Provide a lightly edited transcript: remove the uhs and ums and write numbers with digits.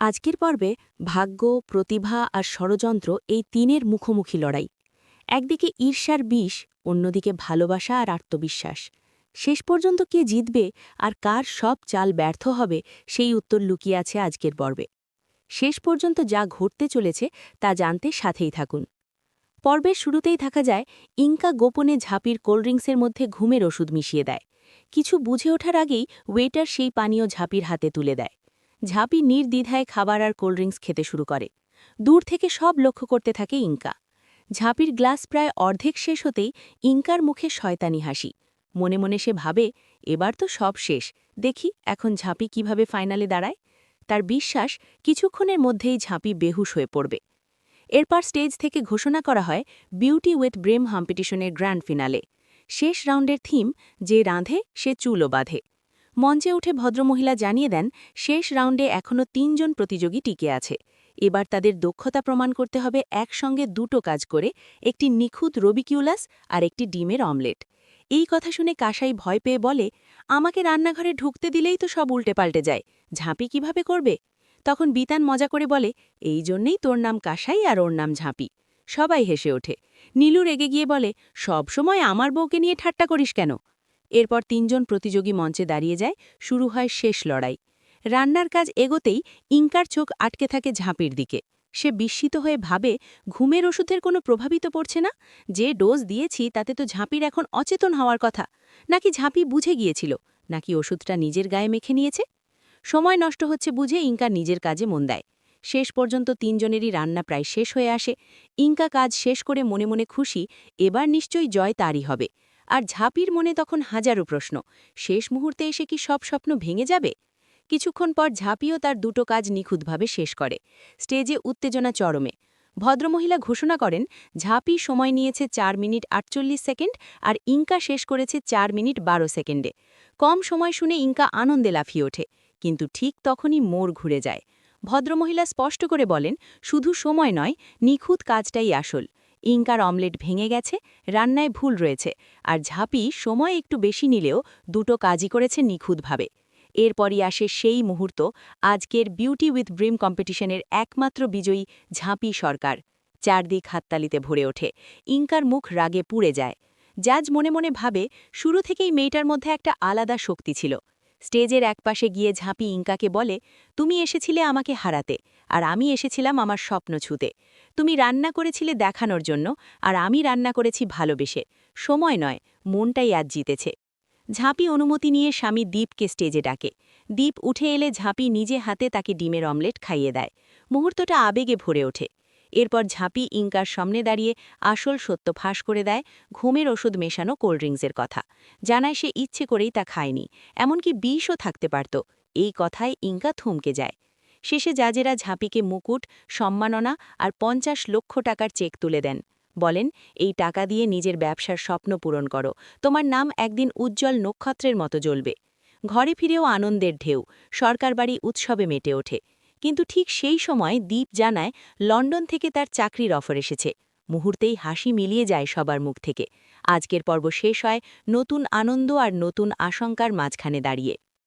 আজকের পর্বে ভাগ্য, প্রতিভা আর ষড়যন্ত্র এই তিনের মুখোমুখি লড়াই। একদিকে ঈর্ষার বিষ, অন্যদিকে ভালোবাসা আর আত্মবিশ্বাস। শেষ পর্যন্ত কে জিতবে আর কার সব চাল ব্যর্থ হবে সেই উত্তর লুকিয়ে আছে আজকের পর্বে। শেষ পর্যন্ত যা ঘটতে চলেছে তা জানতে সাথেই থাকুন। পর্বের শুরুতেই থাকা যায় ইনকা গোপনে ঝাঁপির কোল্ডড্রিঙ্কসের মধ্যে ঘুমের ওষুধ মিশিয়ে দেয়। কিছু বুঝে ওঠার আগেই ওয়েটার সেই পানীয় ঝাঁপির হাতে তুলে দেয়। ঝাঁপি নির্দ্বিধায় খাবার আর কোল্ডড্রিঙ্কস খেতে শুরু করে। দূর থেকে সব লক্ষ্য করতে থাকে ইনকা। ঝাঁপির গ্লাস প্রায় অর্ধেক শেষ হতেই ইনকার মুখে শয়তানি হাসি। মনে মনে সে ভাবে, এবার তো সব শেষ, দেখি এখন ঝাঁপি কিভাবে ফাইনালে দাঁড়ায়। তার বিশ্বাস কিছুক্ষণের মধ্যেই ঝাঁপি বেহুশ হয়ে পড়বে। এরপর স্টেজ থেকে ঘোষণা করা হয় বিউটি উইথ ব্রেম কম্পিটিশনের গ্র্যান্ড ফিনালে। শেষ রাউন্ডের থিম, যে রাঁধে সে চুলও বাঁধে। মঞ্চে উঠে ভদ্রমহিলা জানিয়ে দেন শেষ রাউন্ডে এখনও ৩ জন প্রতিযোগী টিকে আছে। এবার তাদের দক্ষতা প্রমাণ করতে হবে একসঙ্গে দুটো কাজ করে, একটি নিখুঁত রবিকিউলাস আর একটি ডিমের অমলেট। এই কথা শুনে কাসাই ভয় পেয়ে বলে, আমাকে রান্নাঘরে ঢুকতে দিলেই তো সব উল্টে পাল্টে যায়, ঝাঁপি কিভাবে করবে? তখন বিতান মজা করে বলে, এই জন্যেই তোর নাম কাসাই আর ওর নাম ঝাঁপি। সবাই হেসে ওঠে। নীলু রেগে গিয়ে বলে, সব সময় আমার বউকে নিয়ে ঠাট্টা করিস কেন? এরপর ৩ জন প্রতিযোগী মঞ্চে দাঁড়িয়ে যায়। শুরু হয় শেষ লড়াই। রান্নার কাজ এগোতেই ইনকার চোখ আটকে থাকে ঝাঁপির দিকে। সে বিস্মিত হয়ে ভাবে, ঘুমের ওষুধের কোনো প্রভাবিত পড়ছে না। যে ডোজ দিয়েছি তাতে তো ঝাঁপির এখন অচেতন হওয়ার কথা। নাকি ঝাঁপি বুঝে গিয়েছিল, নাকি ওষুধটা নিজের গায়ে মেখে নিয়েছে? সময় নষ্ট হচ্ছে বুঝে ইনকা নিজের কাজে মন দেয়। শেষ পর্যন্ত ৩ জনেরই রান্না প্রায় শেষ হয়ে আসে। ইনকা কাজ শেষ করে মনে মনে খুশি, এবার নিশ্চয়ই জয় তারই হবে। আর ঝাঁপির মনে তখন হাজারো প্রশ্ন, শেষ মুহূর্তে এসে কি সব স্বপ্ন ভেঙে যাবে? কিছুক্ষণ পর ঝাঁপিও তার দুটো কাজ নিখুঁতভাবে শেষ করে। স্টেজে উত্তেজনা চরমে। ভদ্রমহিলা ঘোষণা করেন, ঝাঁপি সময় নিয়েছে ৪ মিনিট ৪৮ সেকেন্ড আর ইনকা শেষ করেছে ৪ মিনিট ১২ সেকেন্ডে। কম সময় শুনে ইনকা আনন্দে লাফিয়ে ওঠে। কিন্তু ঠিক তখনই মোড় ঘুরে যায়। ভদ্রমহিলা স্পষ্ট করে বলেন, শুধু সময় নয়, নিখুঁত কাজটাই আসল। ইনকার অমলেট ভেঙে গেছে, রান্নায় ভুল রয়েছে, আর ঝাঁপি সময় একটু বেশি নিলেও দুটো কাজই করেছে নিখুঁতভাবে। এরপরই আসে সেই মুহূর্ত, আজকের বিউটি উইথ ব্রিম কম্পিটিশনের একমাত্র বিজয়ী ঝাঁপি সরকার। চারদিক হাততালিতে ভরে ওঠে। ইনকার মুখ রাগে পুড়ে যায়। জাজ মনে মনে ভাবে, শুরু থেকেই মেয়েটার মধ্যে একটা আলাদা শক্তি ছিল। স্টেজের একপাশে গিয়ে ঝাঁপি ইনকাকে বলে, তুমি এসেছিলে আমাকে হারাতে, আর আমি এসেছিলাম আমার স্বপ্ন ছুঁতে। তুমি রান্না করেছিলে দেখানোর জন্য, আর আমি রান্না করেছি ভালোবেসে। সময় নয়, মনটাই আজ জিতেছে। ঝাঁপি অনুমতি নিয়ে স্বামী দীপকে স্টেজে ডাকে। দীপ উঠে এলে ঝাঁপি নিজে হাতে তাকে ডিমের অমলেট খাইয়ে দেয়। মুহূর্তটা আবেগে ভরে ওঠে। এরপর ঝাঁপি ইনকার সামনে দাঁড়িয়ে আসল সত্য ফাঁস করে দেয়, ঘুমের ওষুধ মেশানো কোল্ডড্রিঙ্কসের কথা। জানায় সে ইচ্ছে করেই তা খায়নি, এমনকি বিষও থাকতে পারত। এই কথায় ইনকা থমকে যায়। শেষে জাজেরা ঝাঁপিকে মুকুট, সম্মাননা আর ৫০ লক্ষ টাকার চেক তুলে দেন। বলেন, এই টাকা দিয়ে নিজের ব্যবসার স্বপ্ন পূরণ করো, তোমার নাম একদিন উজ্জ্বল নক্ষত্রের মতো জ্বলবে। ঘরে ফিরেও আনন্দের ঢেউ, সরকার বাড়ি উৎসবে মেতে ওঠে। কিন্তু ঠিক সেই সময় দীপ জানায়, লন্ডন থেকে তার চাকরির অফার এসেছে। মুহূর্তেই হাসি মিলিয়ে যায় সবার মুখ থেকে। আজকের পর্ব শেষ হয় নতুন আনন্দ আর নতুন আশঙ্কার মাঝখানে দাঁড়িয়ে।